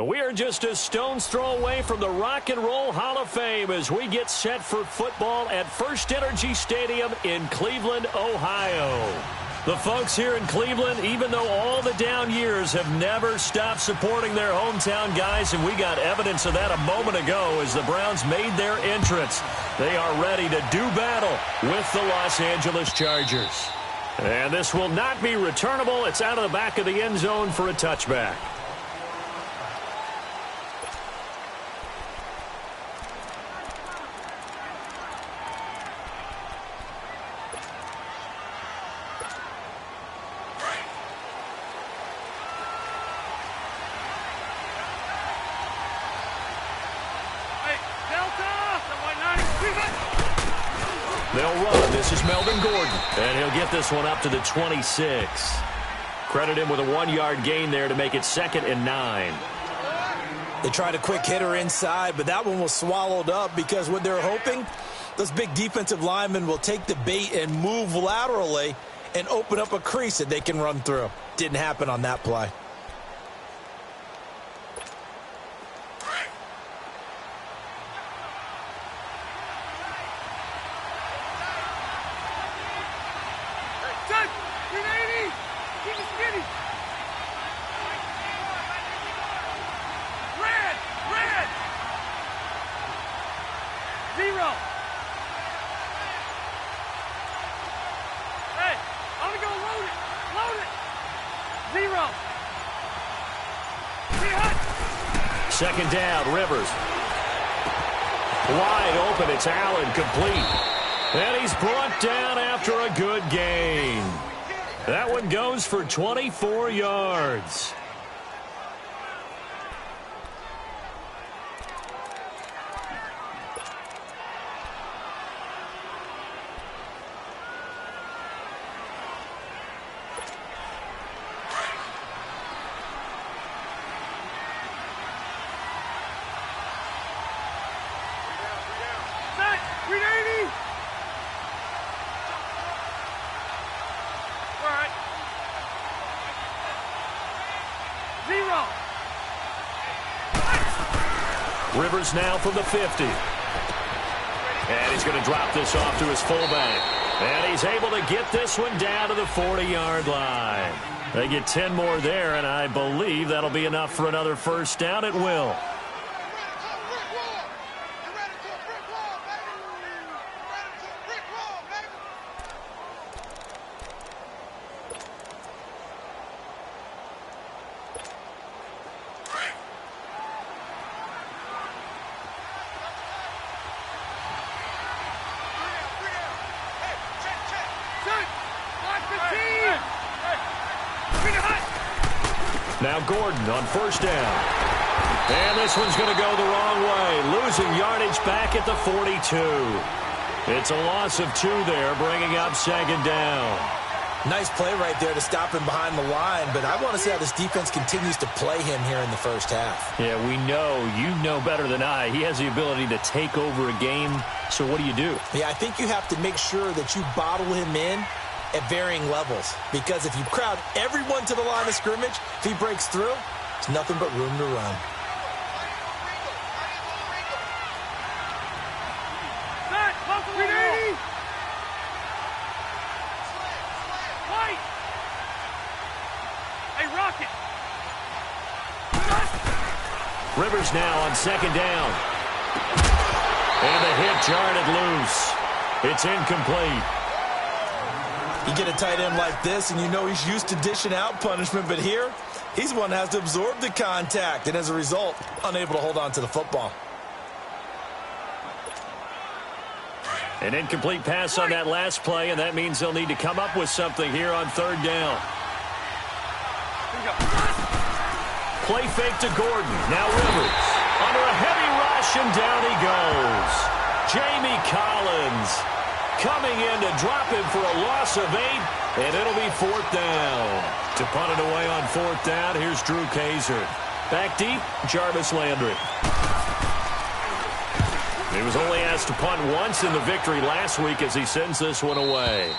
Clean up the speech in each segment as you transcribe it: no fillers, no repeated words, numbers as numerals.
We are just a stone's throw away from the Rock and Roll Hall of Fame as we get set for football at First Energy Stadium in Cleveland, Ohio. The folks here in Cleveland, even though all the down years, have never stopped supporting their hometown guys, and we got evidence of that a moment ago as the Browns made their entrance. They are ready to do battle with the Los Angeles Chargers. And this will not be returnable. It's out of the back of the end zone for a touchback. They'll run. This is Melvin Gordon, and he'll get this one up to the 26. Credit him with a 1-yard gain there to make it 2nd and 9. They tried a quick hitter inside, but that one was swallowed up because what they're hoping, those big defensive linemen will take the bait and move laterally and open up a crease that they can run through. Didn't happen on that play. Second down, Rivers. Wide open, it's Allen, complete. And he's brought down after a good gain. That one goes for 24 yards. Rivers now from the 50. And he's going to drop this off to his fullback. And he's able to get this one down to the 40-yard line. They get 10 more there, and I believe that'll be enough for another first down. It will. Now Gordon on first down. And this one's going to go the wrong way. Losing yardage back at the 42. It's a loss of 2 there, bringing up 2nd down. Nice play right there to stop him behind the line, but I want to see how this defense continues to play him here in the first half. Yeah, we know. You know better than I. He has the ability to take over a game, so what do you do? Yeah, I think you have to make sure that you bottle him in at varying levels, because if you crowd everyone to the line of scrimmage, if he breaks through, there's nothing but room to run. Rivers now on 2nd down. And the hit jarred it loose. It's incomplete. You get a tight end like this, and you know he's used to dishing out punishment, but here, he's one that has to absorb the contact, and as a result, unable to hold on to the football. An incomplete pass on that last play, and that means they'll need to come up with something here on 3rd down. Play fake to Gordon. Now Rivers. Under a heavy rush, and down he goes. Jamie Collins coming in to drop him for a loss of 8, and it'll be 4th down. To punt it away on 4th down, here's Drew Kaiser. Back deep, Jarvis Landry. He was only asked to punt once in the victory last week as he sends this one away.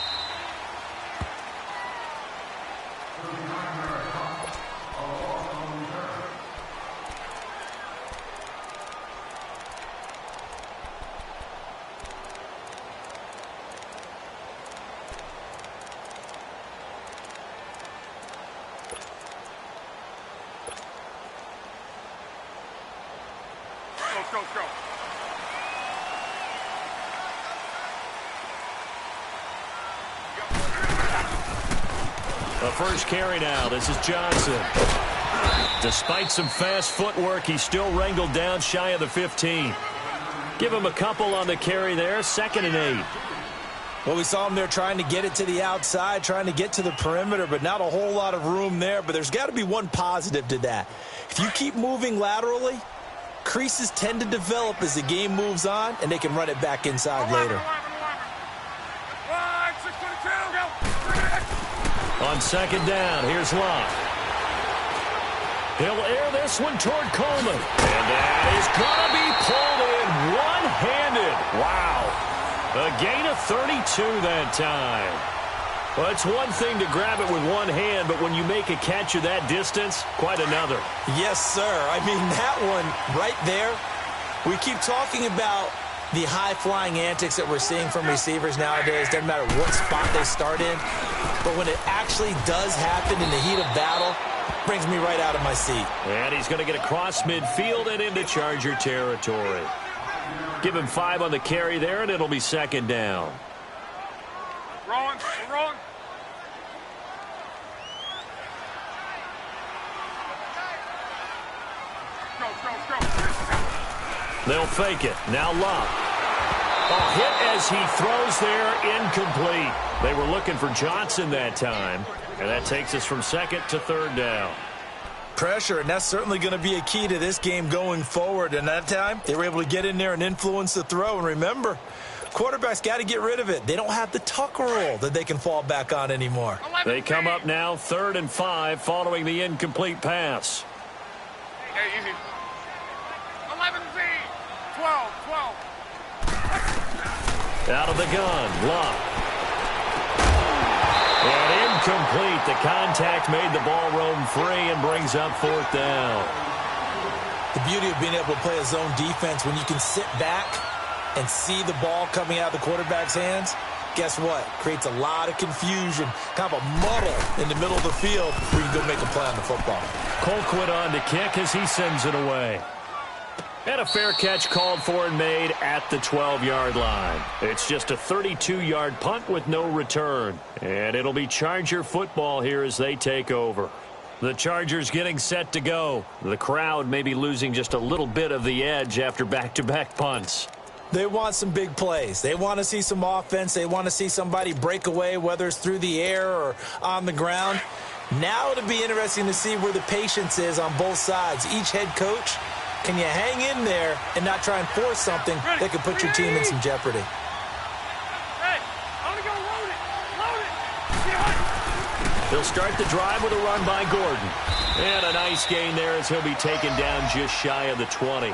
The first carry now. This is Johnson. Despite some fast footwork, he's still wrangled down shy of the 15. Give him a couple on the carry there. 2nd and 8. Well, we saw him there trying to get it to the outside, trying to get to the perimeter, but not a whole lot of room there. But there's got to be one positive to that. If you keep moving laterally, creases tend to develop as the game moves on, and they can run it back inside later. On 2nd down, here's Locke. He'll air this one toward Coleman. And that is going to be pulled in one-handed. Wow. A gain of 32 that time. Well, it's one thing to grab it with one hand, but when you make a catch of that distance, quite another. Yes, sir. I mean, that one right there, we keep talking about the high-flying antics that we're seeing from receivers nowadays. Doesn't matter what spot they start in. But when it actually does happen in the heat of battle, brings me right out of my seat. And he's going to get across midfield and into Charger territory. Give him 5 on the carry there, and it'll be 2nd down. Rolling. Go. They'll fake it. Now Locke. A hit as he throws there, incomplete. They were looking for Johnson that time, and that takes us from 2nd to 3rd down. Pressure, and that's certainly going to be a key to this game going forward. And that time, they were able to get in there and influence the throw. And remember, quarterbacks got to get rid of it. They don't have the tuck roll that they can fall back on anymore. They come up now 3rd and 5 following the incomplete pass. Hey, easy. 11Z. 12. Out of the gun, Locke. And incomplete. The contact made the ball roam free and brings up 4th down. The beauty of being able to play a zone defense when you can sit back and see the ball coming out of the quarterback's hands, guess what? Creates a lot of confusion, kind of a muddle in the middle of the field where you can go make a play on the football. Colquitt on to kick as he sends it away. And a fair catch called for and made at the 12-yard line. It's just a 32-yard punt with no return. And it'll be Charger football here as they take over. The Chargers getting set to go. The crowd may be losing just a little bit of the edge after back-to-back punts. They want some big plays. They want to see some offense. They want to see somebody break away, whether it's through the air or on the ground. Now it'll be interesting to see where the patience is on both sides. Each head coach, can you hang in there and not try and force something that could put your team in some jeopardy? Hey, I want to go load it. They'll start the drive with a run by Gordon. And a nice gain there as he'll be taken down just shy of the 20.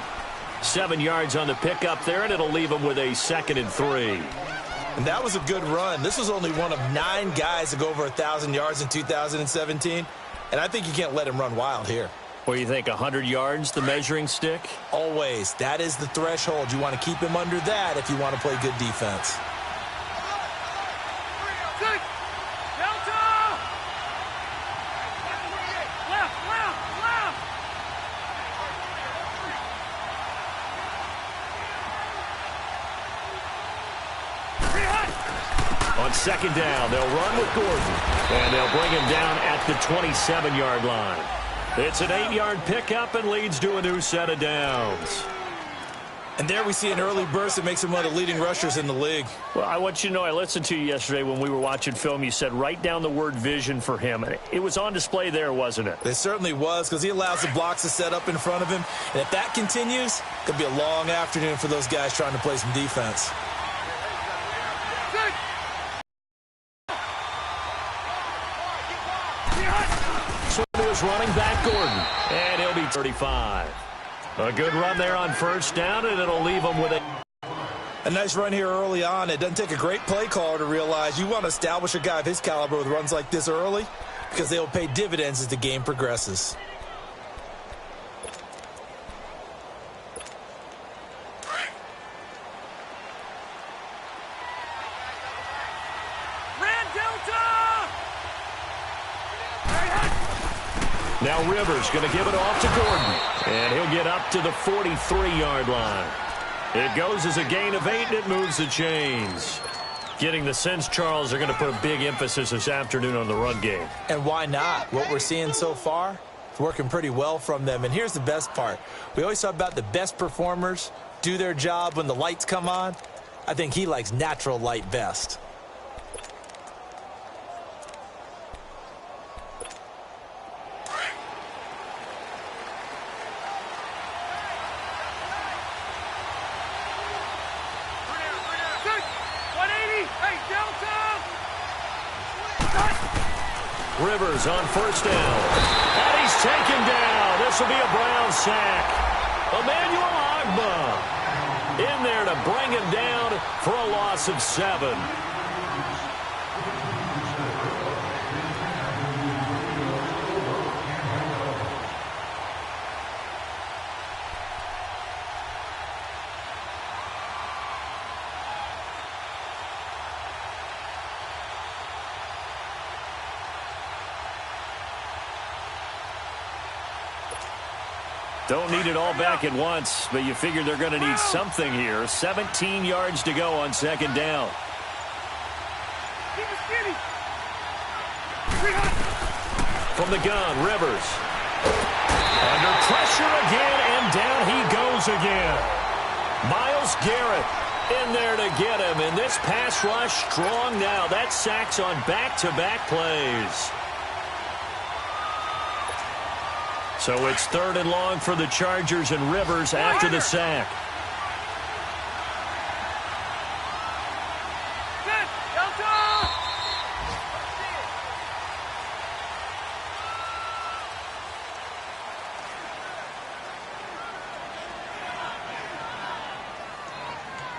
7 yards on the pickup there, and it'll leave him with a 2nd and 3. And that was a good run. This was only one of 9 guys to go over 1,000 yards in 2017. And I think you can't let him run wild here. What do you think, 100 yards, the measuring stick? Always. That is the threshold. You want to keep him under that if you want to play good defense. Good. Delta. Left. On 2nd down, they'll run with Gordon. And they'll bring him down at the 27-yard line. It's an 8-yard pickup and leads to a new set of downs. And there we see an early burst that makes him one of the leading rushers in the league. Well, I want you to know, I listened to you yesterday when we were watching film. You said write down the word vision for him. It was on display there, wasn't it? It certainly was, because he allows the blocks to set up in front of him. And if that continues, it could be a long afternoon for those guys trying to play some defense. So it was running back Gordon, and he'll be 35. A good run there on 1st down, and it'll leave him with a nice run here early on. It doesn't take a great play caller to realize you want to establish a guy of his caliber with runs like this early, because they will pay dividends as the game progresses. Now Rivers going to give it off to Gordon. And he'll get up to the 43-yard line. It goes as a gain of 8, and it moves the chains. Getting the sense, Charles, they're going to put a big emphasis this afternoon on the run game. And why not? What we're seeing so far, it's working pretty well from them. And here's the best part. We always talk about the best performers do their job when the lights come on. I think he likes natural light best. Rivers on first down. And he's taken down. This will be a Brown sack. Emmanuel Agba in there to bring him down for a loss of 7. Don't need it all back at once, but you figure they're going to need something here. 17 yards to go on second down. From the gun, Rivers. Under pressure again, and down he goes again. Myles Garrett in there to get him, and this pass rush strong now. That sacks on back-to-back plays. So it's 3rd and long for the Chargers, and Rivers after the sack.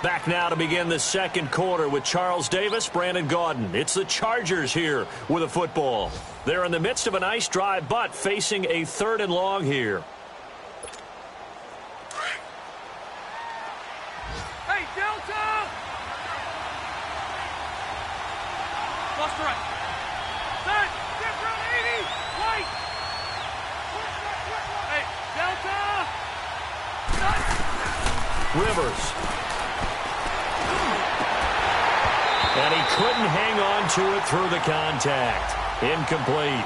Back now to begin the second quarter with Charles Davis, Brandon Gaudin. It's the Chargers here with a football. They're in the midst of a nice drive, but facing a 3rd and long here. Hey, Delta! Lost right. Set! Get from 80! White! Hey, Delta! Rivers. And he couldn't hang on to it through the contact. Incomplete.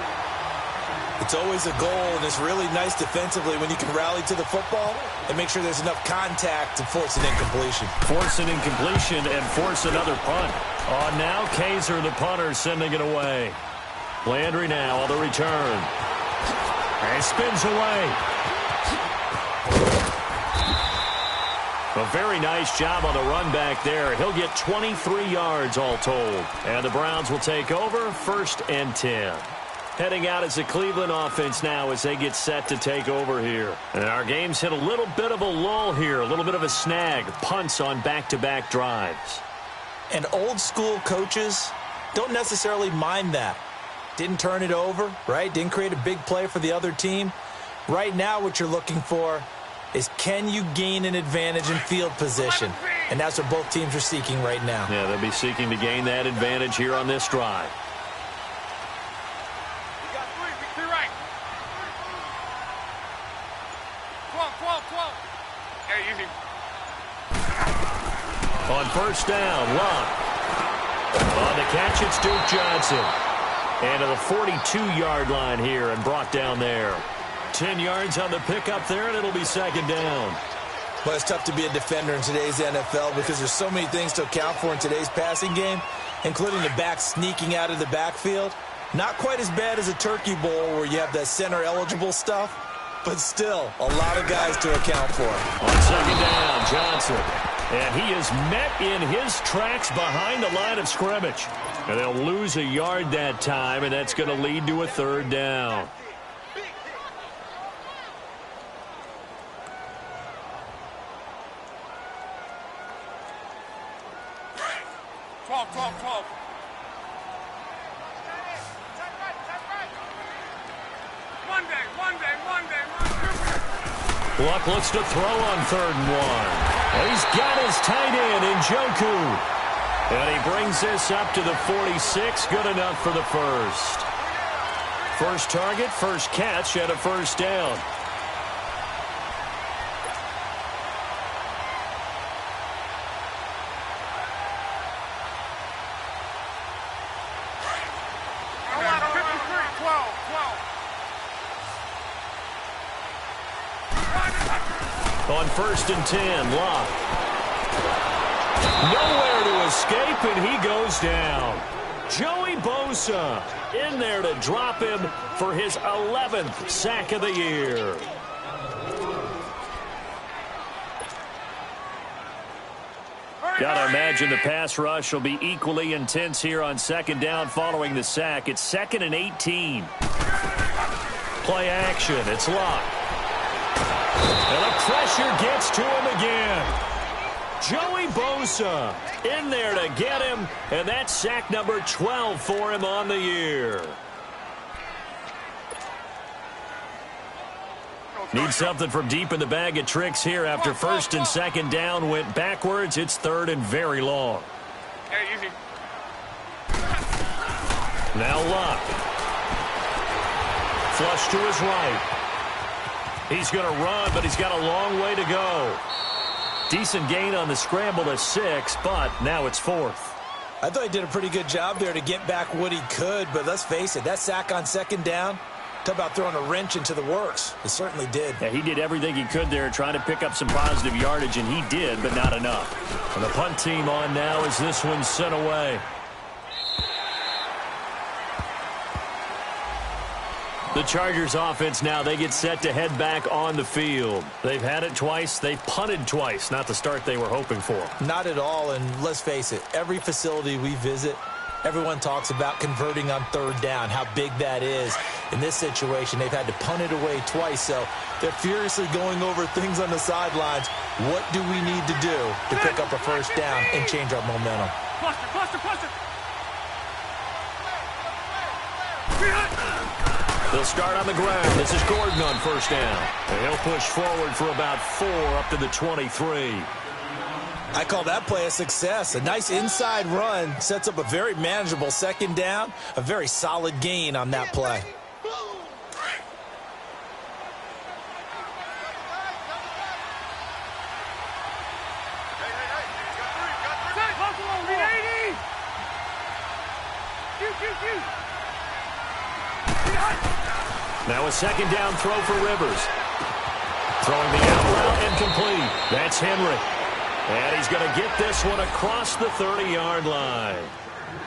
It's always a goal, and it's really nice defensively when you can rally to the football and make sure there's enough contact to force an incompletion. Force an incompletion and force another punt. On now, Kaiser, the punter, sending it away. Landry now on the return. And spins away. A very nice job on the run back there. He'll get 23 yards all told. And the Browns will take over 1st and 10. Heading out as the Cleveland offense now as they get set to take over here. And our game's hit a little bit of a lull here, a little bit of a snag. Punts on back-to-back drives. And old school coaches don't necessarily mind that. Didn't turn it over, right? Didn't create a big play for the other team. Right now what you're looking for is, can you gain an advantage in field position? And that's what both teams are seeking right now. Yeah, they'll be seeking to gain that advantage here on this drive. We got 3 right. 12. Hey, easy. On first down, Locke. On the catch, it's Duke Johnson. And to the 42-yard line here and brought down there. 10 yards on the pickup there, and it'll be second down. Well, it's tough to be a defender in today's NFL because there's so many things to account for in today's passing game, including the back sneaking out of the backfield. Not quite as bad as a turkey bowl where you have that center-eligible stuff, but still a lot of guys to account for. On second down, Johnson. And he is met in his tracks behind the line of scrimmage. And they'll lose a yard that time, and that's going to lead to a 3rd down. 12. Monday. Luck looks to throw on 3rd and 1. He's got his tight end in Njoku. And he brings this up to the 46. Good enough for the first. First target, first catch, and a first down. On 1st and 10, Locke. Nowhere to escape, and he goes down. Joey Bosa in there to drop him for his 11th sack of the year. Gotta imagine the pass rush will be equally intense here on 2nd down following the sack. It's 2nd and 18. Play action. It's Locke. And the pressure gets to him again. Joey Bosa in there to get him, and that's sack number 12 for him on the year. Need something from deep in the bag of tricks here after 1st and 2nd down went backwards. It's 3rd and very long. Hey, easy. Now Locke. Flush to his right. He's going to run, but he's got a long way to go. Decent gain on the scramble to 6, but now it's 4th. I thought he did a pretty good job there to get back what he could, but let's face it, that sack on 2nd down, talk about throwing a wrench into the works. It certainly did. Yeah, he did everything he could there trying to pick up some positive yardage, and he did, but not enough. And the punt team on now as this one's sent away. The Chargers offense now, they get set to head back on the field. They've had it twice. They've punted twice. Not the start they were hoping for. Not at all, and let's face it, every facility we visit, everyone talks about converting on 3rd down, how big that is. In this situation, they've had to punt it away twice, so they're furiously going over things on the sidelines. What do we need to do to pick up a 1st down and change our momentum? Cluster. They'll start on the ground. This is Gordon on 1st down. And he'll push forward for about 4 up to the 23. I call that play a success. A nice inside run sets up a very manageable 2nd down. A very solid gain on that play. Now a 2nd down throw for Rivers. Throwing the out route incomplete. That's Henry. And he's going to get this one across the 30-yard line.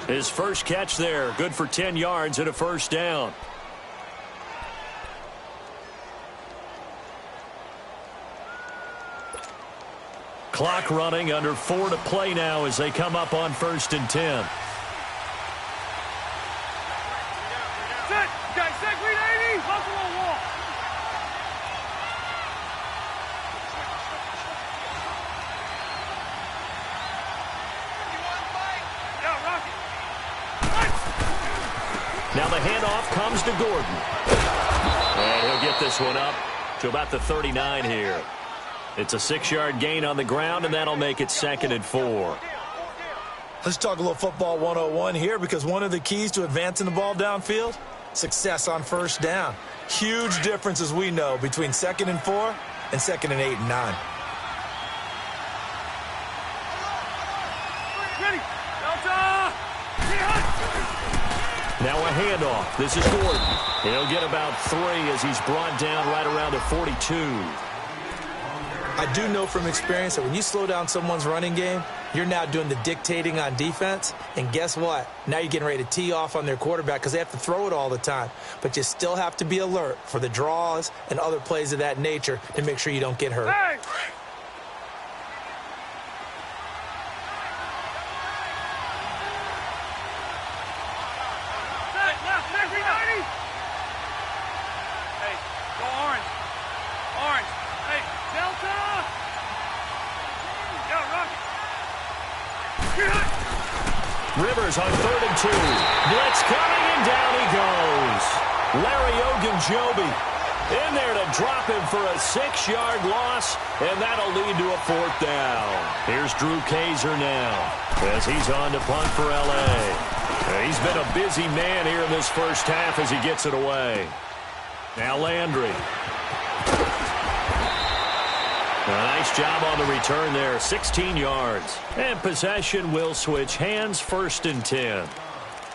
His first catch there, good for 10 yards and a 1st down. Clock running, under 4 to play now as they come up on 1st and 10. Now the handoff comes to Gordon. And he'll get this one up to about the 39 here. It's a 6-yard gain on the ground, and that'll make it 2nd and 4. Let's talk a little football 101 here, because one of the keys to advancing the ball downfield, success on 1st down. Huge difference, as we know, between 2nd and 4 and 2nd and 8 and 9. Now a handoff. This is Gordon. He'll get about 3 as he's brought down right around the 42. I do know from experience that when you slow down someone's running game, you're now doing the dictating on defense. And guess what? Now you're getting ready to tee off on their quarterback because they have to throw it all the time. But you still have to be alert for the draws and other plays of that nature to make sure you don't get hurt. Hey! Rivers on 3rd and 2. Blitz coming, and down he goes. Larry Ogunjobi in there to drop him for a 6-yard loss, and that'll lead to a 4th down. Here's Drew Kaiser now as he's on to punt for L.A. He's been a busy man here in this first half as he gets it away. Now Landry. A nice job on the return there, 16 yards. And possession will switch hands, 1st and 10.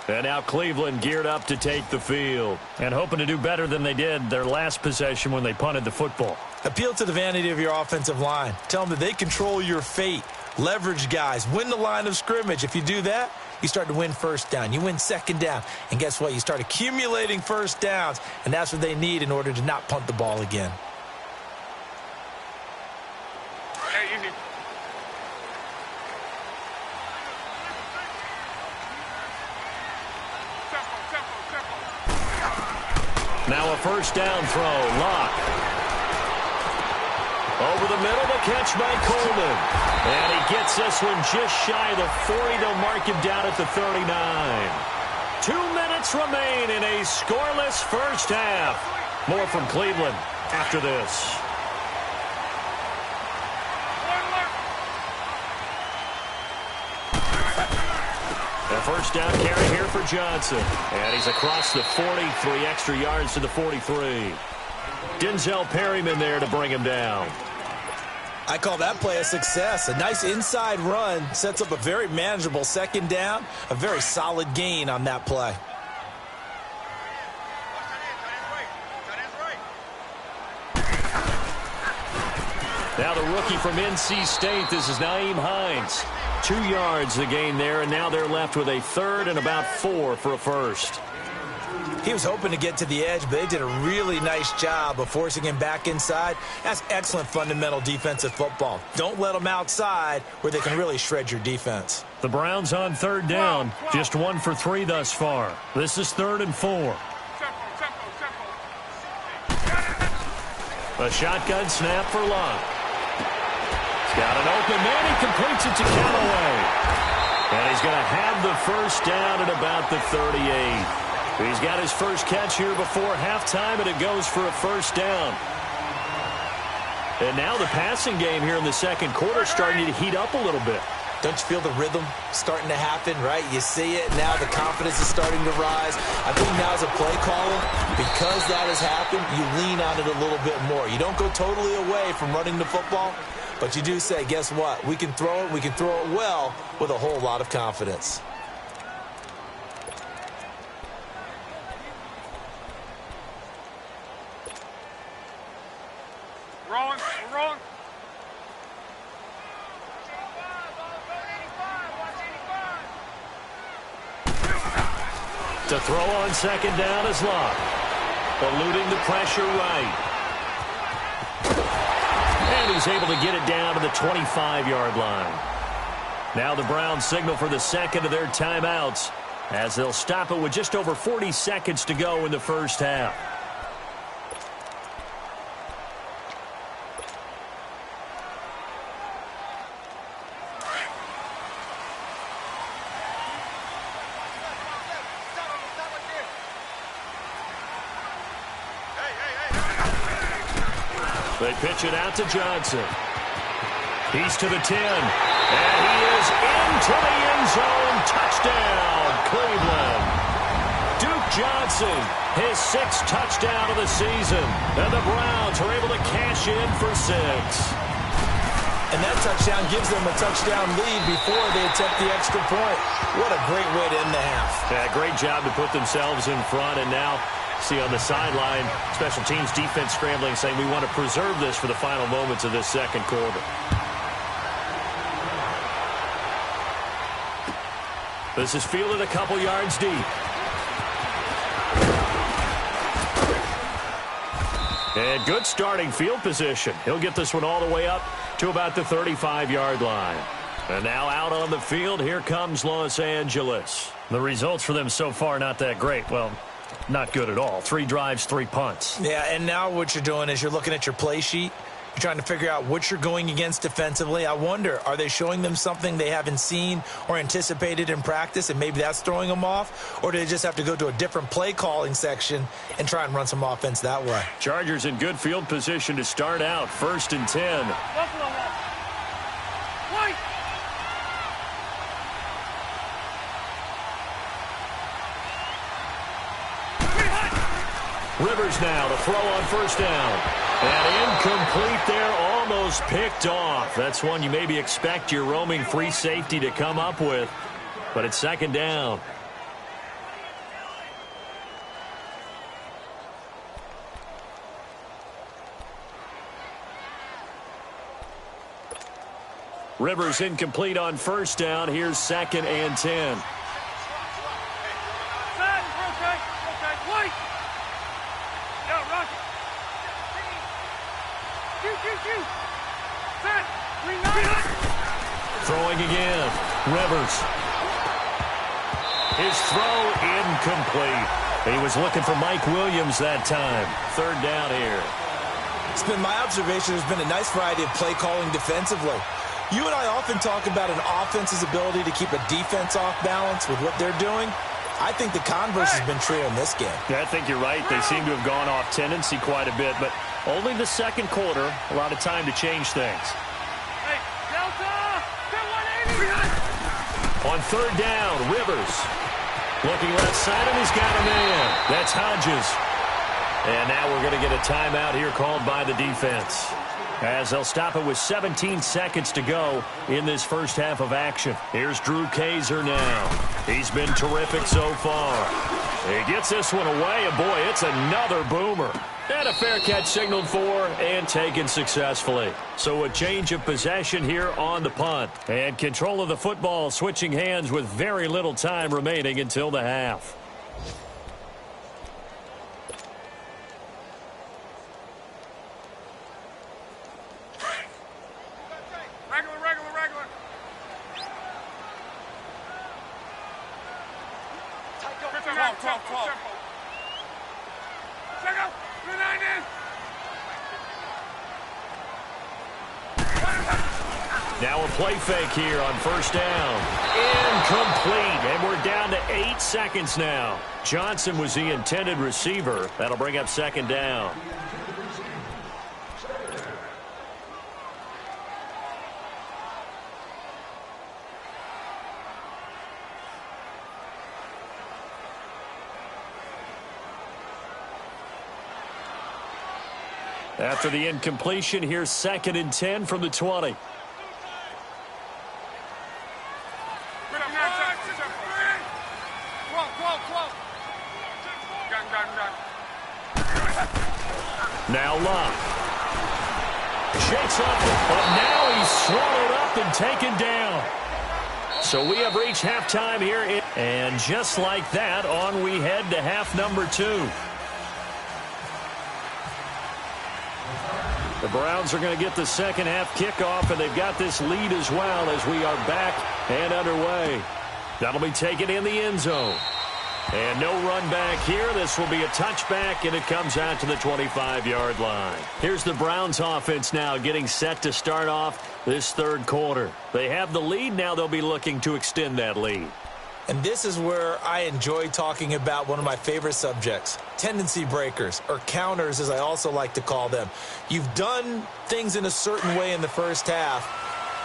And now Cleveland geared up to take the field. And hoping to do better than they did their last possession when they punted the football. Appeal to the vanity of your offensive line. Tell them that they control your fate. Leverage guys. Win the line of scrimmage. If you do that, you start to win 1st down. You win 2nd down. And guess what? You start accumulating 1st downs. And that's what they need in order to not punt the ball again. Now a 1st down throw. Locke. Over the middle, the catch by Coleman. And he gets this one just shy of the 40. They'll mark him down at the 39. 2 minutes remain in a scoreless first half. More from Cleveland after this. A 1st down carry here for Johnson. And he's across the 40, 3 extra yards to the 43. Denzel Perryman there to bring him down. I call that play a success. A nice inside run sets up a very manageable 2nd down. A very solid gain on that play. Now the rookie from NC State, this is Nyheim Hines. 2 yards the gain there, and now they're left with a 3rd and about 4 for a 1st. He was hoping to get to the edge, but they did a really nice job of forcing him back inside. That's excellent fundamental defensive football. Don't let them outside where they can really shred your defense. The Browns on 3rd down, just 1 for 3 thus far. This is 3rd and 4. A shotgun snap for Locke. He's got an open man. He completes it to Callaway. And he's going to have the 1st down at about the 38. He's got his first catch here before halftime, and it goes for a 1st down. And now the passing game here in the 2nd quarter starting to heat up a little bit. Don't you feel the rhythm starting to happen, right? You see it. Now the confidence is starting to rise. I think now as a play caller, because that has happened, you lean on it a little bit more. You don't go totally away from running the football, but you do say, guess what? We can throw it. We can throw it well with a whole lot of confidence. Rolling, we're rolling. To throw on 2nd down is Locke. Eluding the pressure right. And he's able to get it down to the 25-yard line. Now the Browns signal for the 2nd of their timeouts as they'll stop it with just over 40 seconds to go in the first half. They pitch it out to Johnson. He's to the 10. And he is into the end zone. Touchdown, Cleveland. Duke Johnson, his 6th touchdown of the season. And the Browns are able to cash in for 6. And that touchdown gives them a touchdown lead before they attempt the extra point. What a great way to end the half. Yeah, great job to put themselves in front, and now see on the sideline, special teams defense scrambling, saying we want to preserve this for the final moments of this 2nd quarter. This is fielded a couple yards deep. And good starting field position. He'll get this one all the way up to about the 35-yard line. And now out on the field, here comes Los Angeles. The results for them so far not that great. Well, not good at all. 3 drives, 3 punts. Yeah, and now what you're doing is you're looking at your play sheet. You're trying to figure out what you're going against defensively. I wonder, are they showing them something they haven't seen or anticipated in practice, and maybe that's throwing them off? Or do they just have to go to a different play calling section and try and run some offense that way? Chargers in good field position to start out. 1st and 10. Rivers now to throw on first down. And incomplete there, almost picked off. That's one you maybe expect your roaming free safety to come up with. But it's second down. Rivers incomplete on first down. Here's second and 10. Throwing again. Rivers. His throw incomplete. He was looking for Mike Williams that time. Third down here. It's been my observation there's been a nice variety of play calling defensively. You and I often talk about an offense's ability to keep a defense off balance with what they're doing. I think the converse has been true in this game. Yeah, I think you're right. They seem to have gone off tendency quite a bit, but only the second quarter, a lot of time to change things. Hey, Delta! 180! On third down, Rivers. Looking left side, and he's got a man. That's Hodges. And now we're going to get a timeout here called by the defense, as they'll stop it with 17 seconds to go in this first half of action. Here's Drew Kaiser now. He's been terrific so far. He gets this one away, and boy, it's another boomer. And a fair catch signaled for and taken successfully. So a change of possession here on the punt. And control of the football switching hands with very little time remaining until the half. Regular. Tempo. Check out. Now a play fake here on first down. Incomplete, and we're down to 8 seconds now. Johnson was the intended receiver. That'll bring up second down. After the incompletion, here's second and 10 from the 20. Now Love. Shakes up, but now he's swallowed up and taken down. So we have reached halftime here. And just like that, on we head to half number 2. The Browns are going to get the second half kickoff, and they've got this lead as well as we are back and underway. That'll be taken in the end zone. And no run back here. This will be a touchback, and it comes out to the 25-yard line. Here's the Browns offense now getting set to start off this third quarter. They have the lead. Now they'll be looking to extend that lead. And this is where I enjoy talking about one of my favorite subjects, tendency breakers, or counters as I also like to call them. You've done things in a certain way in the first half,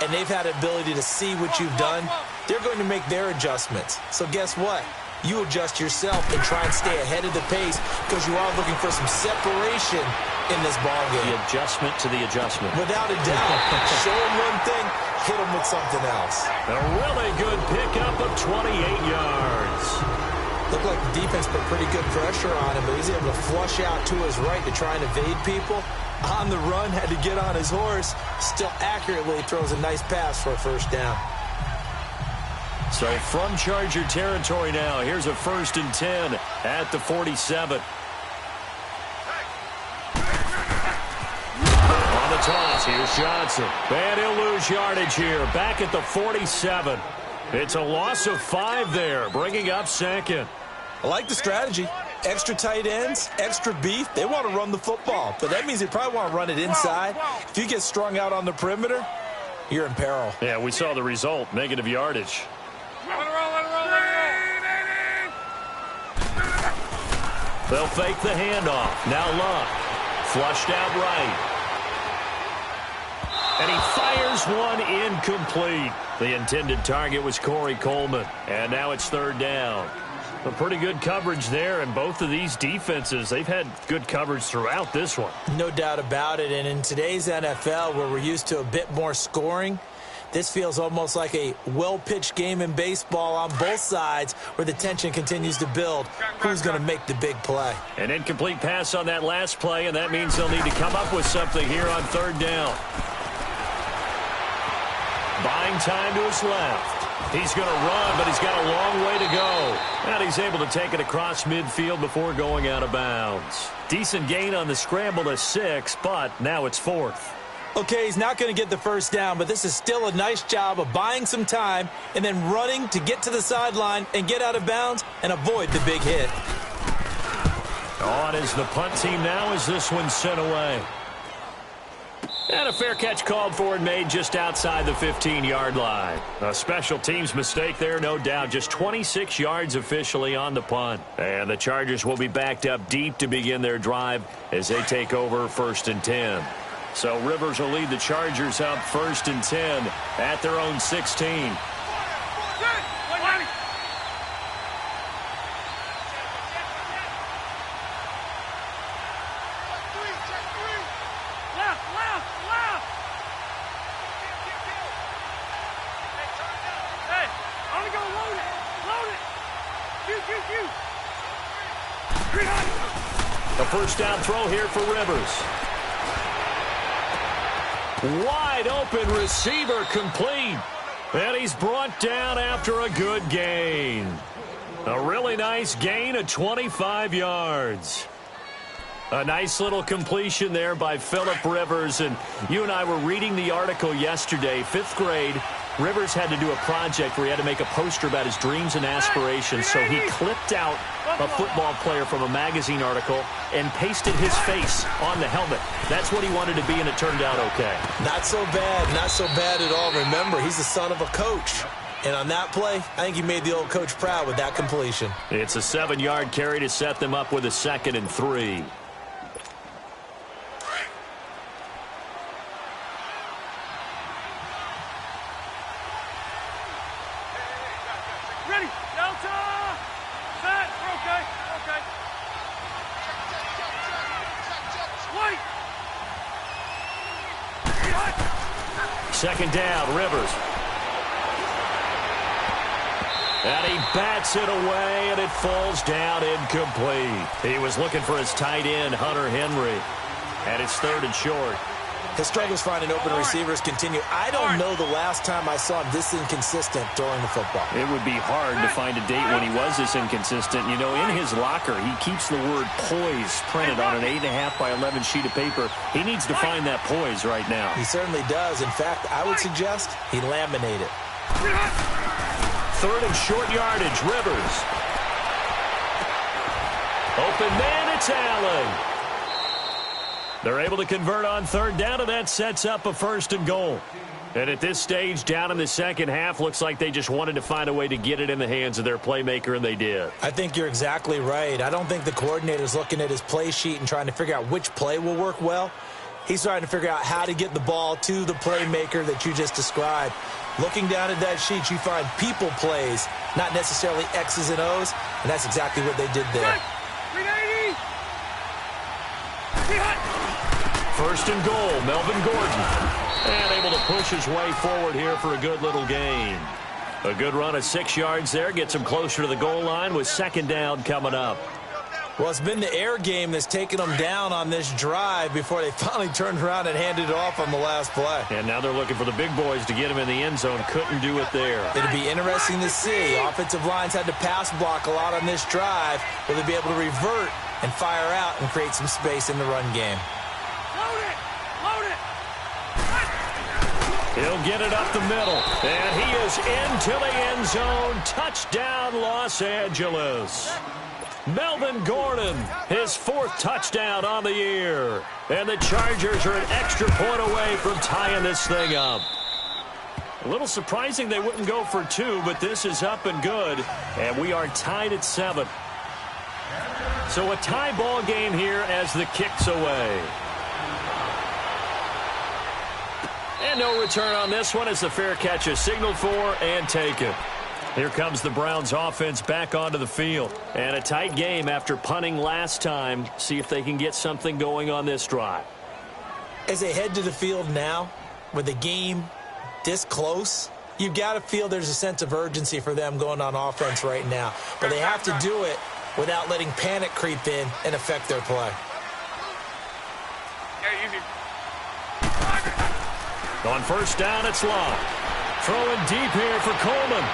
and they've had the ability to see what you've done. They're going to make their adjustments. So guess what? You adjust yourself and try and stay ahead of the pace because you are looking for some separation in this ballgame. The adjustment to the adjustment. Without a doubt. Show them one thing, hit them with something else. A really good pickup of 28 yards. Looked like the defense put pretty good pressure on him, but he's able to flush out to his right to try and evade people. On the run, had to get on his horse. Still accurately throws a nice pass for a first down. So from Charger territory now, here's a 1st and 10 at the 47. On the toss, here's Johnson. And he'll lose yardage here, back at the 47. It's a loss of 5 there, bringing up second. I like the strategy. Extra tight ends, extra beef. They want to run the football, but that means they probably want to run it inside. If you get strung out on the perimeter, you're in peril. Yeah, we saw the result, negative yardage. Let it roll. They'll fake the handoff. Now Luck. Flushed out right. And he fires one incomplete. The intended target was Corey Coleman. And now it's third down. A pretty good coverage there, and both of these defenses, they've had good coverage throughout this one. No doubt about it, and in today's NFL, where we're used to a bit more scoring, this feels almost like a well-pitched game in baseball on both sides where the tension continues to build. Who's going to make the big play? An incomplete pass on that last play, and that means they'll need to come up with something here on third down. Buying time to his left. He's going to run, but he's got a long way to go. And he's able to take it across midfield before going out of bounds. Decent gain on the scramble to 6, but now it's 4th. Okay, he's not going to get the first down, but this is still a nice job of buying some time and then running to get to the sideline and get out of bounds and avoid the big hit. On is the punt team now as this one's sent away. And a fair catch called for and made just outside the 15-yard line. A special teams mistake there, no doubt. Just 26 yards officially on the punt. And the Chargers will be backed up deep to begin their drive as they take over 1st and 10. So Rivers will lead the Chargers up 1st and 10 at their own 16. A first down throw here for Rivers. Wide open receiver complete. And he's brought down after a good gain. A really nice gain of 25 yards. A nice little completion there by Phillip Rivers. And you and I were reading the article yesterday, 5th grade. Rivers had to do a project where he had to make a poster about his dreams and aspirations. So he clipped out a football player from a magazine article and pasted his face on the helmet. That's what he wanted to be, and it turned out okay. Not so bad. Not so bad at all. Remember, he's the son of a coach. And on that play, I think he made the old coach proud with that completion. It's a 7-yard carry to set them up with a 2nd and 3. Second down, Rivers. And he bats it away, and it falls down incomplete. He was looking for his tight end, Hunter Henry. And it's 3rd and short. His struggles finding open receivers continue. I don't know the last time I saw him this inconsistent throwing the football. It would be hard to find a date when he was this inconsistent. You know, in his locker, he keeps the word poise printed on an 8.5 by 11 sheet of paper. He needs to find that poise right now. He certainly does. In fact, I would suggest he laminate it. 3rd and short yardage, Rivers. Open man, it's Allen. They're able to convert on 3rd down, and that sets up a 1st and goal. And at this stage, down in the second half, looks like they just wanted to find a way to get it in the hands of their playmaker, and they did. I think you're exactly right. I don't think the coordinator's looking at his play sheet and trying to figure out which play will work well. He's trying to figure out how to get the ball to the playmaker that you just described. Looking down at that sheet, you find people plays, not necessarily X's and O's, and that's exactly what they did there. 1st and goal, Melvin Gordon. And able to push his way forward here for a good little gain. A good run of 6 yards there, gets him closer to the goal line with 2nd down coming up. Well, it's been the air game that's taken them down on this drive before they finally turned around and handed it off on the last play. And now they're looking for the big boys to get him in the end zone. Couldn't do it there. It'll be interesting to see. Offensive lines had to pass block a lot on this drive. Will they be able to revert and fire out and create some space in the run game? He'll get it up the middle. And he is into the end zone. Touchdown, Los Angeles. Melvin Gordon, his 4th touchdown on the year. And the Chargers are an extra point away from tying this thing up. A little surprising they wouldn't go for 2, but this is up and good. And we are tied at 7. So a tie ball game here as the kick's away. And no return on this one as the fair catch is signaled for and taken. Here comes the Browns offense back onto the field. And a tight game after punting last time. See if they can get something going on this drive. As they head to the field now, with the game this close, you've got to feel there's a sense of urgency for them going on offense right now. But they have to do it without letting panic creep in and affect their play. On first down, it's Locke. Throwing deep here for Coleman.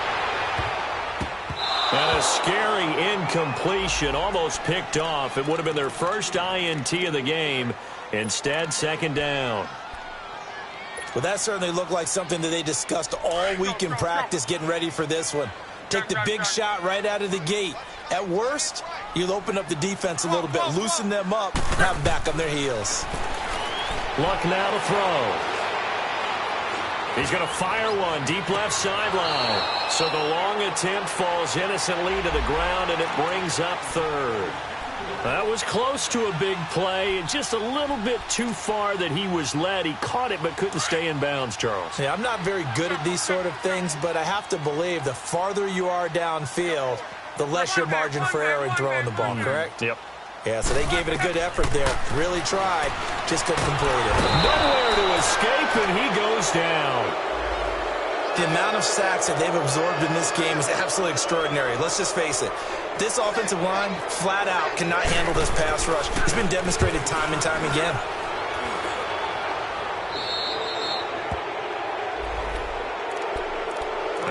And a scary incompletion, almost picked off. It would have been their first INT of the game. Instead, second down. Well, that certainly looked like something that they discussed all week in practice getting ready for this one. Take the big shot right out of the gate. At worst, you'll open up the defense a little bit, loosen them up, and have them back on their heels. Luck now to throw. He's going to fire one deep left sideline. So the long attempt falls innocently to the ground, and it brings up third. That was close to a big play, and just a little bit too far that he was led. He caught it but couldn't stay in bounds, Charles. Yeah, I'm not very good at these sort of things, but I have to believe the farther you are downfield, the less your margin for error in throwing the ball, correct? Yep. Yeah, so they gave it a good effort there. Really tried, just couldn't complete it. Nowhere to escape, and he goes down. The amount of sacks that they've absorbed in this game is absolutely extraordinary. Let's just face it. This offensive line, flat out, cannot handle this pass rush. It's been demonstrated time and time again.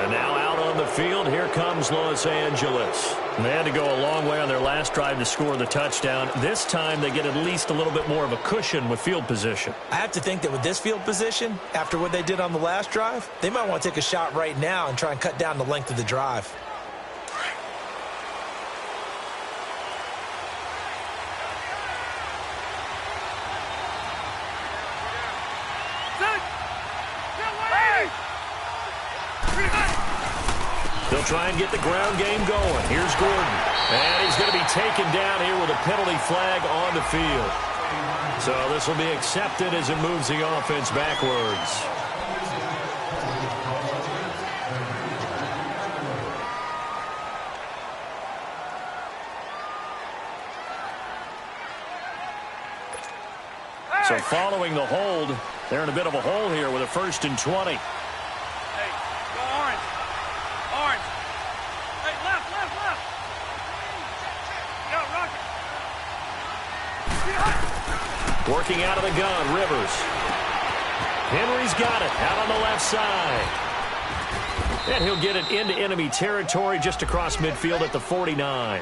And now out on the field, here comes Los Angeles. And they had to go a long way on their last drive to score the touchdown. This time they get at least a little bit more of a cushion with field position. I have to think that with this field position, after what they did on the last drive, they might want to take a shot right now and try and cut down the length of the drive. They'll try and get the ground game going. Here's Gordon. And he's going to be taken down here with a penalty flag on the field. So this will be accepted as it moves the offense backwards. So following the hold, they're in a bit of a hole here with a 1st and 20. Working out of the gun, Rivers. Henry's got it out on the left side. And he'll get it into enemy territory just across midfield at the 49.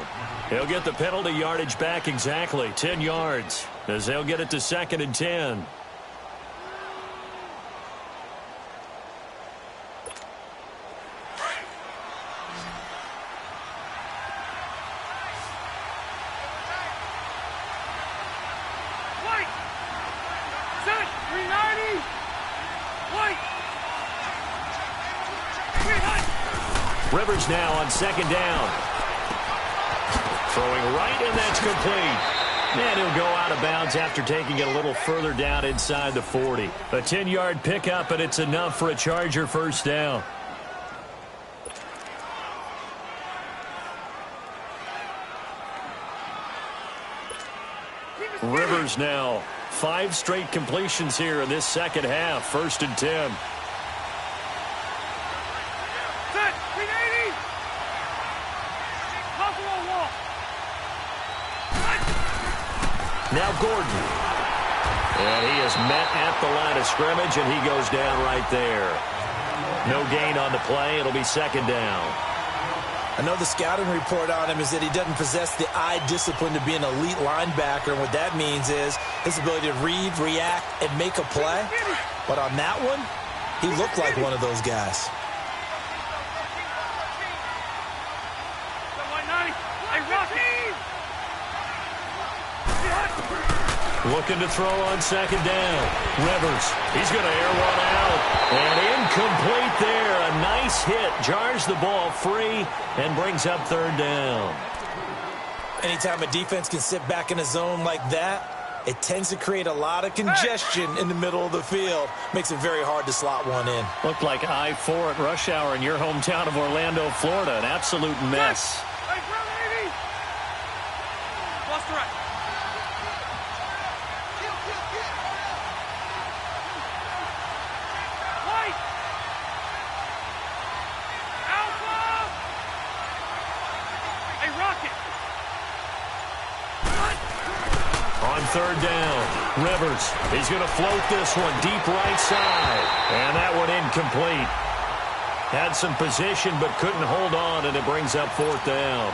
He'll get the penalty yardage back exactly, 10 yards, as they'll get it to 2nd and 10. Rivers now on 2nd down. Throwing right, and that's complete. And he'll go out of bounds after taking it a little further down inside the 40. A 10-yard pickup, and it's enough for a Charger 1st down. Rivers now 5 straight completions here in this second half. 1st and 10. Now Gordon. And he is met at the line of scrimmage, and he goes down right there. No gain on the play. It'll be 2nd down. I know the scouting report on him is that he doesn't possess the eye discipline to be an elite linebacker. And what that means is his ability to read, react, and make a play. But on that one, he looked like one of those guys. Looking to throw on 2nd down. Rivers, he's going to air one out. And incomplete there. A nice hit. Jars the ball free and brings up 3rd down. Anytime a defense can sit back in a zone like that, it tends to create a lot of congestion in the middle of the field. Makes it very hard to slot one in. Looked like I-4 at rush hour in your hometown of Orlando, Florida. An absolute mess. Hey, brother, 80. Lost the right. White. Alpha. Hey, Rocket. On third down, Rivers. He's going to float this one deep right side. And that one incomplete. Had some position but couldn't hold on, and it brings up fourth down.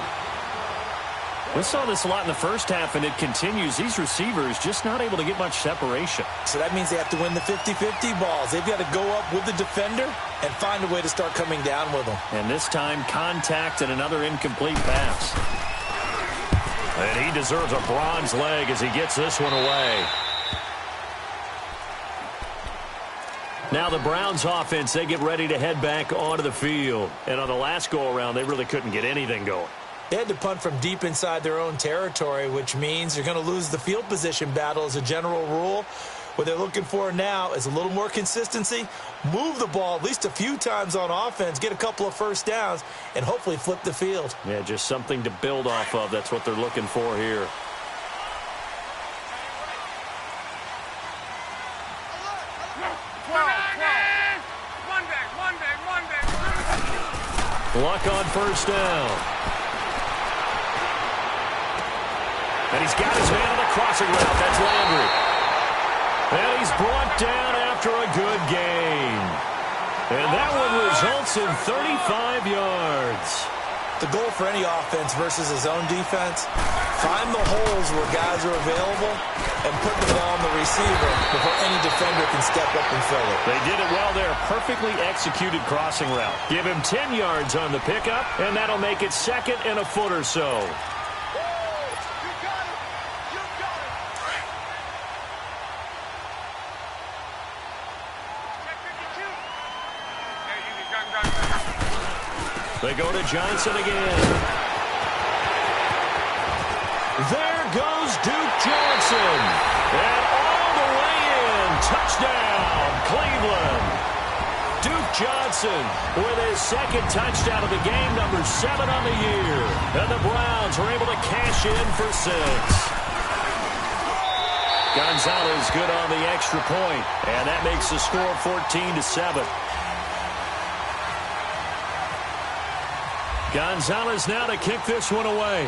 We saw this a lot in the first half, and it continues. These receivers just not able to get much separation. So that means they have to win the 50-50 balls. They've got to go up with the defender and find a way to start coming down with them. And this time, contact and another incomplete pass. And he deserves a bronze leg as he gets this one away. Now the Browns offense, they get ready to head back onto the field. And on the last go-around, they really couldn't get anything going. They had to punt from deep inside their own territory, which means they're going to lose the field position battle as a general rule. What they're looking for now is a little more consistency, move the ball at least a few times on offense, get a couple of first downs, and hopefully flip the field. Yeah, just something to build off of. That's what they're looking for here. Luck on first down. And he's got his man on the crossing route. That's Landry. And he's brought down after a good gain. And that one results in 35 yards. The goal for any offense versus his own defense, find the holes where guys are available and put the ball on the receiver before any defender can step up and fill it. They did it well there. Perfectly executed crossing route. Give him 10 yards on the pickup, and that'll make it second and a foot or so. They go to Johnson again. There goes Duke Johnson. And all the way in. Touchdown, Cleveland. Duke Johnson with his second touchdown of the game, number 7 on the year. And the Browns were able to cash in for 6. Gonzalez good on the extra point. And that makes the score 14-7. Gonzalez now to kick this one away.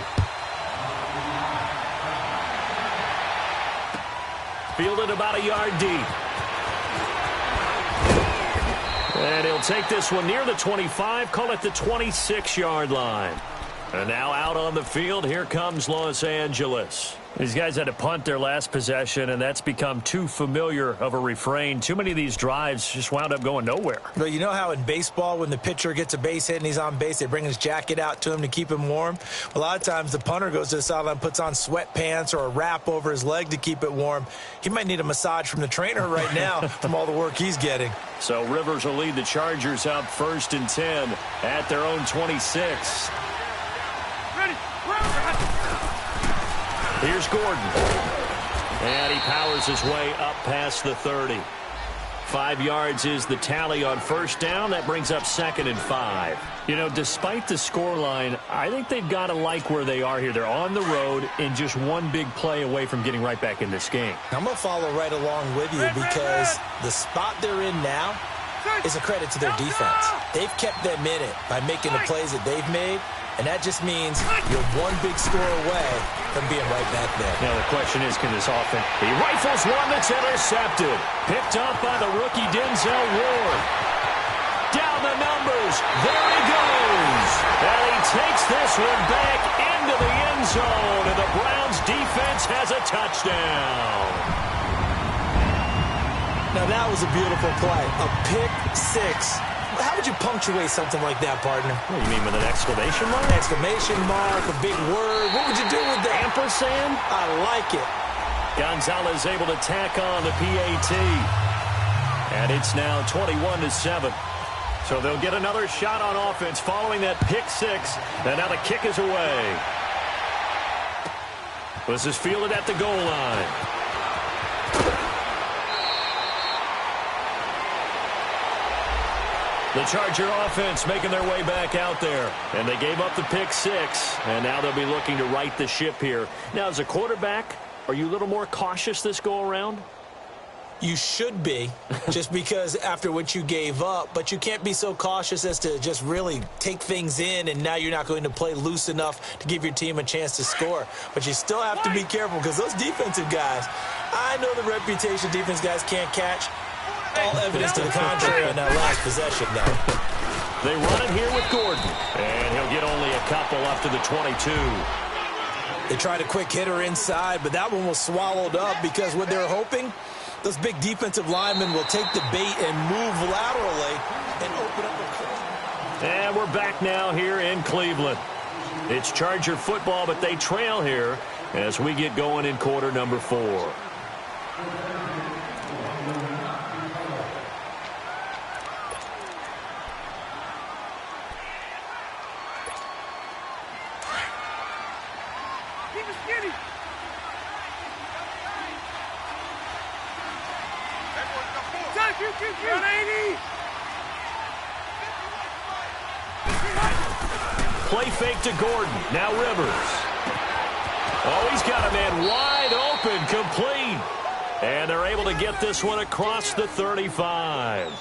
Fielded about a yard deep. And he'll take this one near the 25, call it the 26-yard line. And now out on the field, here comes Los Angeles. These guys had to punt their last possession, and that's become too familiar of a refrain. Too many of these drives just wound up going nowhere. Well, you know how in baseball, when the pitcher gets a base hit and he's on base, they bring his jacket out to him to keep him warm? A lot of times the punter goes to the sideline, puts on sweatpants or a wrap over his leg to keep it warm. He might need a massage from the trainer right now from all the work he's getting. So Rivers will lead the Chargers up 1st and 10 at their own 26. Here's Gordon. And he powers his way up past the 30. 5 yards is the tally on first down. That brings up 2nd and 5. You know, despite the scoreline, I think they've got to like where they are here. They're on the road and just one big play away from getting right back in this game. I'm going to follow right along with you because the spot they're in now is a credit to their defense. They've kept them in it by making the plays that they've made. And that just means you're one big score away from being right back there. Now the question is, can this offense... He rifles one that's intercepted. Picked up by the rookie Denzel Ward. Down the numbers. There he goes. And he takes this one back into the end zone. And the Browns defense has a touchdown. Now that was a beautiful play. A pick 6. How would you punctuate something like that, partner? What do you mean, with an exclamation mark? Exclamation mark, a big word. What would you do with that? Ampersand? I like it. Gonzalez able to tack on the PAT. And it's now 21-7. So they'll get another shot on offense following that pick 6. And now the kick is away. This is fielded at the goal line. The Charger offense making their way back out there. And they gave up the pick 6. And now they'll be looking to right the ship here. Now, as a quarterback, are you a little more cautious this go-around? You should be, just because after what you gave up. But you can't be so cautious as to just really take things in, and now you're not going to play loose enough to give your team a chance to score. But you still have to be careful, because those defensive guys, I know the reputation defense guys can't catch. All evidence to the contrary on that last possession, though. They run it here with Gordon, and he'll get only a couple up to the 22. They tried a quick hitter inside, but that one was swallowed up because what they're hoping, those big defensive linemen will take the bait and move laterally and open up a... And we're back now here in Cleveland. It's Charger football, but they trail here as we get going in quarter number 4. Play fake to Gordon. Now Rivers. Oh, he's got a man wide open, complete. And they're able to get this one across the 35.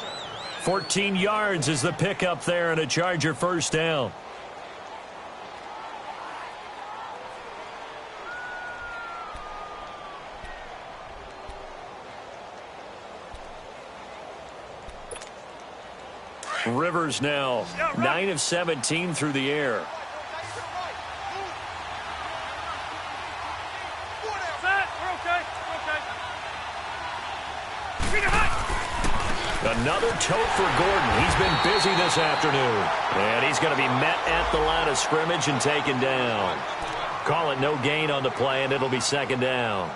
14 yards is the pickup there, and a Charger first down. Rivers now 9 of 17 through the air. Another tote for Gordon. He's been busy this afternoon. And he's going to be met at the line of scrimmage and taken down. Call it no gain on the play, and it'll be second down.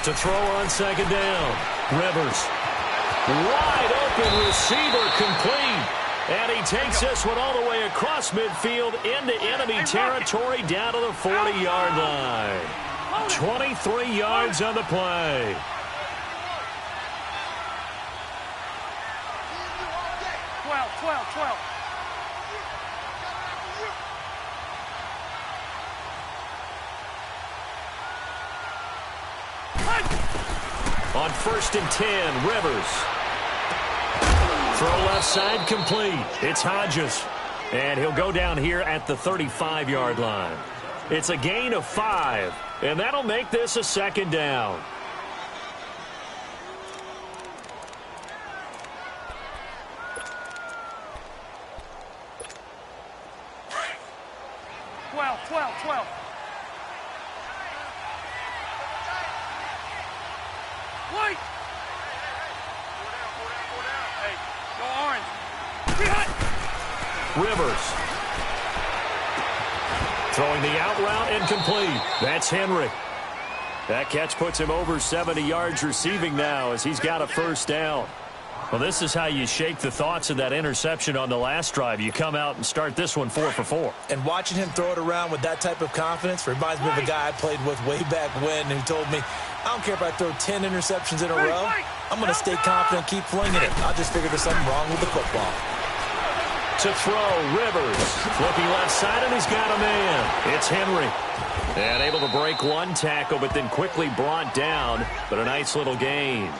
To throw on second down. Rivers. Wide open receiver, complete. And he takes this one all the way across midfield into enemy territory down to the 40-yard line. 23 yards on the play. On 1st and 10, Rivers. Throw left side, complete. It's Hodges. And he'll go down here at the 35-yard line. It's a gain of 5, and that'll make this a second down. Rivers. Throwing the out route incomplete. That's Henry. That catch puts him over 70 yards receiving now as he's got a first down. Well, this is how you shake the thoughts of that interception on the last drive. You come out and start this one 4 for 4. And watching him throw it around with that type of confidence reminds me of a guy I played with way back when who told me, I don't care if I throw 10 interceptions in a row. I'm going to stay confident, keep flinging it. I just figured there's something wrong with the football. To throw, Rivers. Looking left side, and he's got a man. It's Henry. And able to break one tackle, but then quickly brought down. But a nice little gain.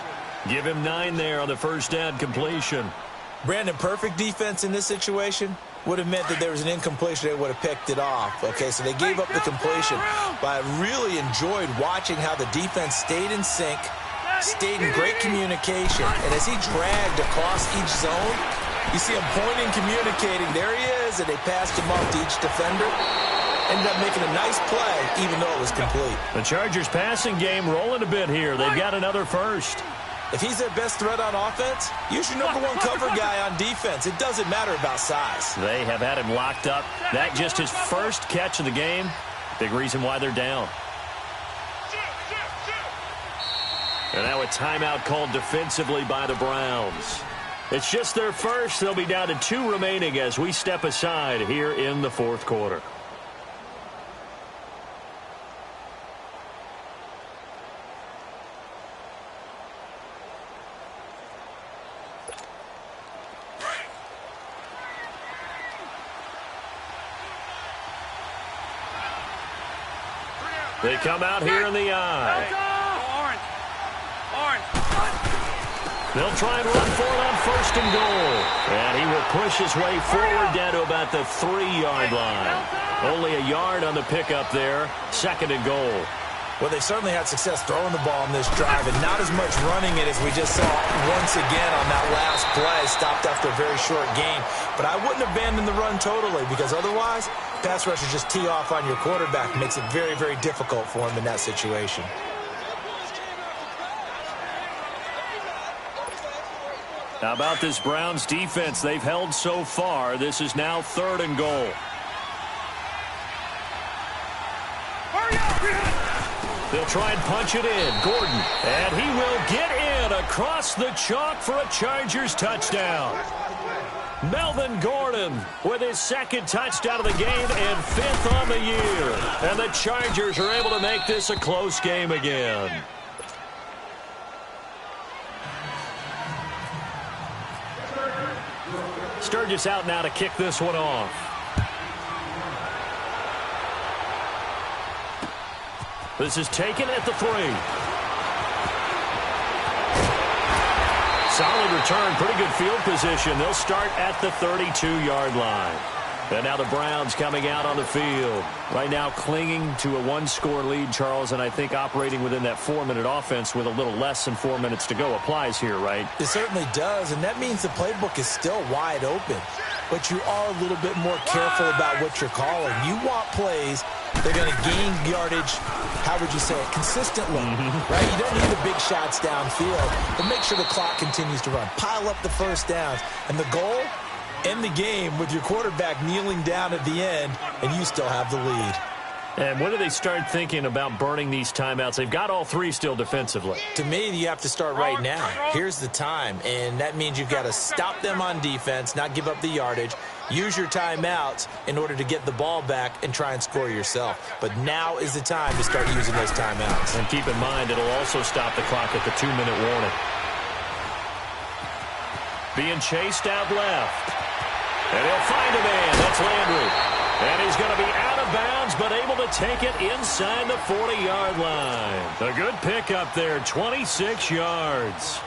Give him 9 there on the first down completion. Brandon, perfect defense in this situation would have meant that there was an incompletion. They would have picked it off. Okay, so they gave up the completion. But I really enjoyed watching how the defense stayed in sync, stayed in great communication. And as he dragged across each zone, you see him pointing, communicating. There he is, and they passed him off to each defender. Ended up making a nice play, even though it was complete. The Chargers' passing game rolling a bit here. They've got another first. If he's their best threat on offense, use your number 1 cover guy on defense. It doesn't matter about size. They have had him locked up. That just his first catch of the game. Big reason why they're down. And now a timeout called defensively by the Browns. It's just their first. They'll be down to 2 remaining as we step aside here in the fourth quarter. They come out here in the eye. They'll try and run for it on first and goal. And he will push his way forward down to about the 3-yard line. Only a yard on the pickup there. Second and goal. Well, they certainly had success throwing the ball in this drive, and not as much running it as we just saw once again on that last play. Stopped after a very short gain. But I wouldn't abandon the run totally, because otherwise, pass rushers just tee off on your quarterback. It makes it very, very difficult for him in that situation. How about this Browns defense? They've held so far. This is now third and goal. They'll try and punch it in. Gordon. And he will get in across the chalk for a Chargers touchdown. Melvin Gordon with his second touchdown of the game and 5th on the year. And the Chargers are able to make this a close game again. Sturgis out now to kick this one off. This is taken at the 3. Solid return, pretty good field position. They'll start at the 32-yard line. And now the Browns coming out on the field. Right now clinging to a 1-score lead, Charles, and I think operating within that 4-minute offense with a little less than 4 minutes to go applies here, right? It certainly does, and that means the playbook is still wide open. But you are a little bit more careful about what you're calling. You want plays that are going to gain yardage, how would you say it, consistently, right? You don't need the big shots downfield, but make sure the clock continues to run. Pile up the first downs, and the goal, end the game with your quarterback kneeling down at the end, and you still have the lead. And when do they start thinking about burning these timeouts? They've got all 3 still defensively. To me, you have to start right now. Here's the time, and that means you've got to stop them on defense, not give up the yardage, use your timeouts in order to get the ball back and try and score yourself. But now is the time to start using those timeouts. And keep in mind, it'll also stop the clock at the 2-minute warning. Being chased out left. And he'll find a man. That's Landry. And he's going to be out of bounds, but able to take it inside the 40-yard line. A good pickup there, 26 yards.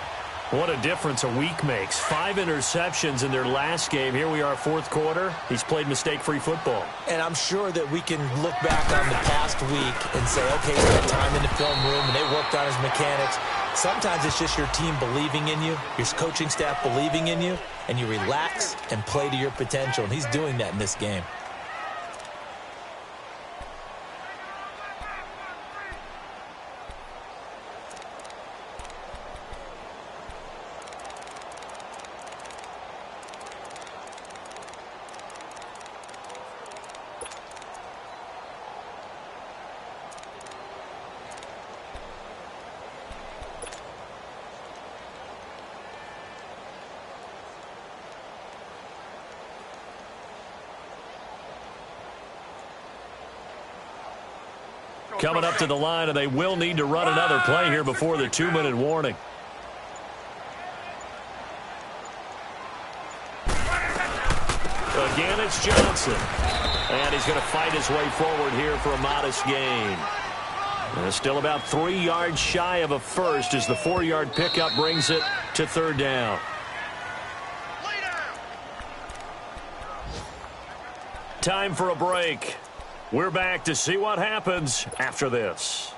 What a difference a week makes. 5 interceptions in their last game. Here we are, fourth quarter. He's played mistake-free football. And I'm sure that we can look back on the past week and say, okay, he had time in the film room, and they worked on his mechanics. Sometimes it's just your team believing in you, your coaching staff believing in you, and you relax and play to your potential. And he's doing that in this game. Coming up to the line, and they will need to run another play here before the 2-minute warning. Again, it's Johnson. And he's going to fight his way forward here for a modest gain. And still about 3 yards shy of a first as the 4-yard pickup brings it to third down. Time for a break. We're back to see what happens after this.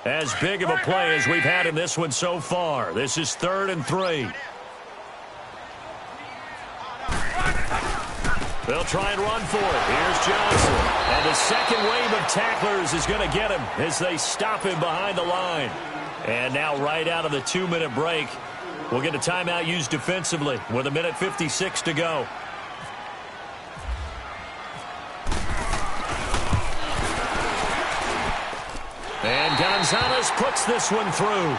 As big of a play as we've had in this one so far. This is 3rd and 3. They'll try and run for it. Here's Johnson. And the second wave of tacklers is going to get him as they stop him behind the line. And now right out of the 2-minute break, we'll get a timeout used defensively with 1:56 to go. And got Gonzalez puts this one through.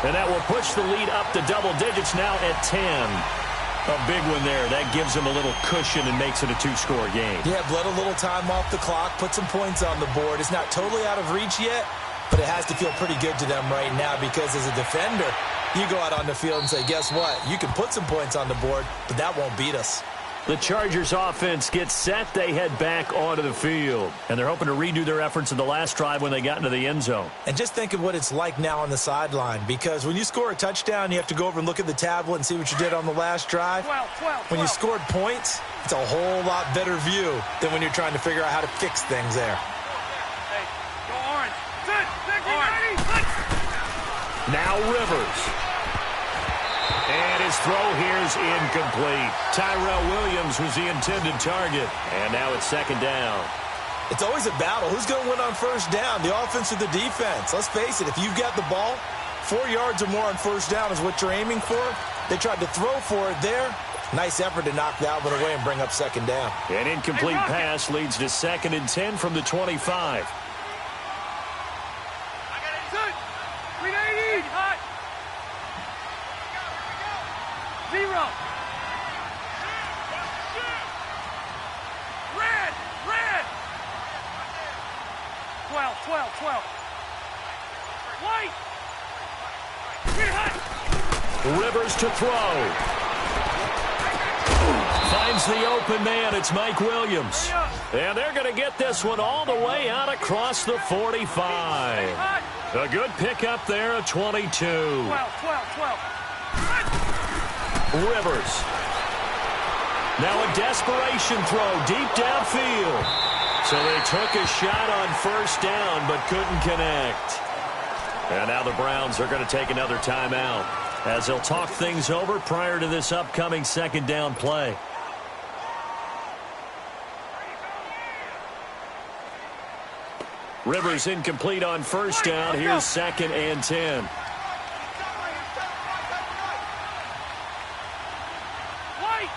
And that will push the lead up to double digits now at 10. A big one there. That gives them a little cushion and makes it a two-score game. Yeah, bled a little time off the clock, put some points on the board. It's not totally out of reach yet, but it has to feel pretty good to them right now because as a defender, you go out on the field and say, guess what? You can put some points on the board, but that won't beat us. The Chargers offense gets set. They head back onto the field. And they're hoping to redo their efforts in the last drive when they got into the end zone. And just think of what it's like now on the sideline, because when you score a touchdown, you have to go over and look at the tablet and see what you did on the last drive. 12. When you scored points, it's a whole lot better view than when you're trying to figure out how to fix things there. Hey, go orange. Orange. Now Rivers. And his throw here is incomplete. Tyrell Williams was the intended target. And now it's second down. It's always a battle. Who's going to win on first down, the offense or the defense? Let's face it, if you've got the ball, 4 yards or more on first down is what you're aiming for. They tried to throw for it there. Nice effort to knock that one away and bring up second down. An incomplete pass leads to 2nd and 10 from the 25. Red. 12. White. Rivers to throw. Finds the open man. It's Mike Williams. And they're going to get this one all the way out across the 45. A good pickup there at 22. 12. Rivers. Now a desperation throw deep downfield. So they took a shot on first down but couldn't connect. And now the Browns are going to take another timeout as they'll talk things over prior to this upcoming second down play. Rivers incomplete on first down. Here's 2nd and 10. White.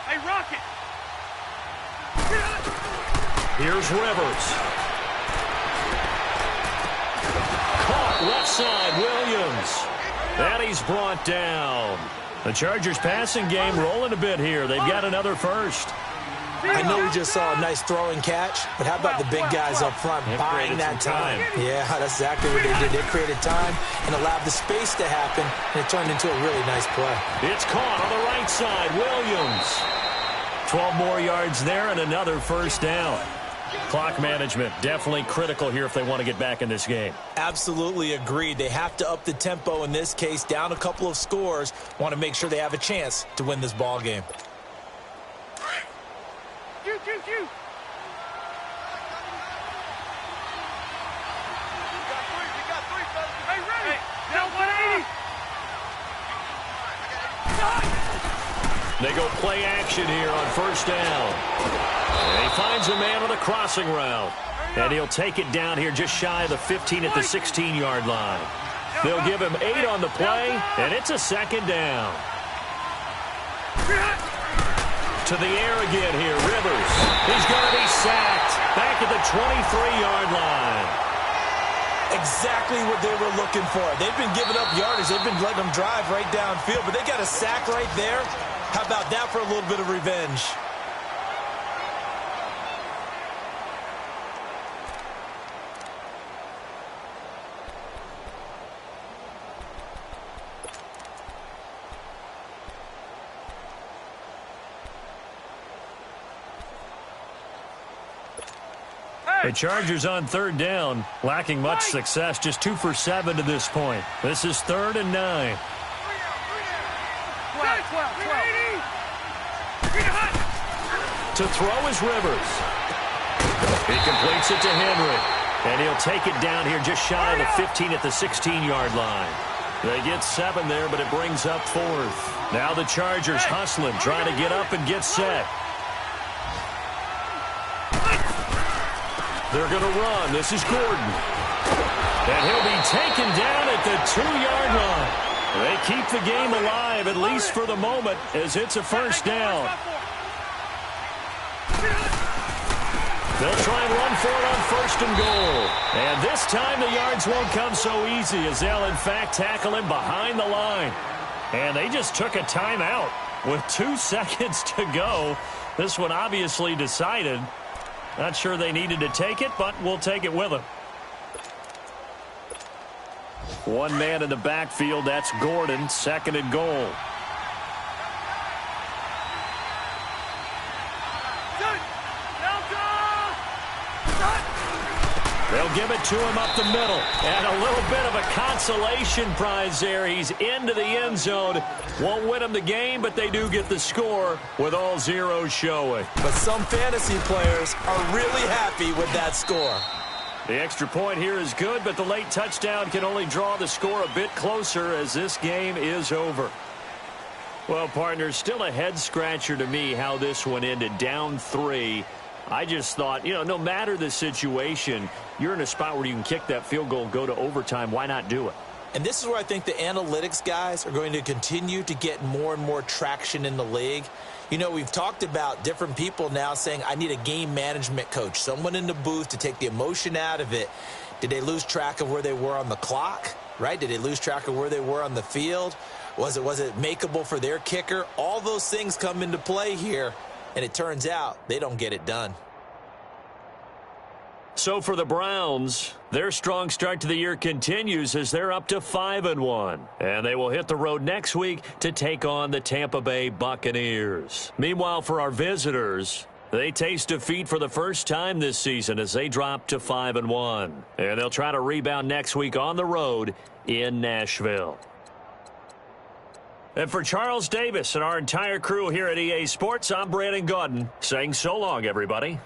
Hey, Rocket. Here's Rivers. Caught left side, Williams. And he's brought down. The Chargers passing game rolling a bit here. They've got another first. I know we just saw a nice throwing catch, but how about the big guys up front buying that time? Yeah, that's exactly what they did. They created time and allowed the space to happen, and it turned into a really nice play. It's caught on the right side, Williams. 12 more yards there and another first down. Clock management definitely critical here if they want to get back in this game. Absolutely agreed. They have to up the tempo in this case, down a couple of scores, want to make sure they have a chance to win this ball game. You. Hey, ready. Now 180. They go play action here on first down. And he finds a man on the crossing route. And he'll take it down here just shy of the 15 at the 16-yard line. They'll give him 8 on the play, and it's a second down. To the air again here, Rivers. He's going to be sacked back at the 23-yard line. Exactly what they were looking for. They've been giving up yardage. They've been letting them drive right downfield, but they got a sack right there. How about that for a little bit of revenge? The Chargers on third down, lacking much success, just 2 for 7 to this point. This is 3rd and 9. 12. To throw is Rivers. He completes it to Henry. And he'll take it down here just shy of the 15 at the 16-yard line. They get 7 there, but it brings up 4th. Now the Chargers hustling, trying to get up and get set. They're going to run. This is Gordon. And he'll be taken down at the 2-yard line. They keep the game alive, at least for the moment, as it's a first down. They'll try and run for it on 1st and goal. And this time the yards won't come so easy as they'll, in fact, tackle him behind the line. And they just took a timeout with 2 seconds to go. This one obviously decided. Not sure they needed to take it, but we'll take it with them. One man in the backfield, that's Gordon, 2nd and goal. They'll give it to him up the middle. And a little bit of a consolation prize there. He's into the end zone. Won't win him the game, but they do get the score with all zeros showing. But some fantasy players are really happy with that score. The extra point here is good, but the late touchdown can only draw the score a bit closer as this game is over. Well, partner, still a head-scratcher to me how this one ended, down 3. I just thought, no matter the situation, you're in a spot where you can kick that field goal, go to overtime. Why not do it? And this is where I think the analytics guys are going to continue to get more and more traction in the league. We've talked about different people now saying, I need a game management coach, someone in the booth to take the emotion out of it. Did they lose track of where they were on the clock, right? Did they lose track of where they were on the field? Was it makeable for their kicker? All those things come into play here. And it turns out they don't get it done. So for the Browns, their strong start to the year continues as they're up to 5-1. And they will hit the road next week to take on the Tampa Bay Buccaneers. Meanwhile, for our visitors, they taste defeat for the first time this season as they drop to 5-1. And they'll try to rebound next week on the road in Nashville. And for Charles Davis and our entire crew here at EA Sports, I'm Brandon Gaudin saying so long, everybody.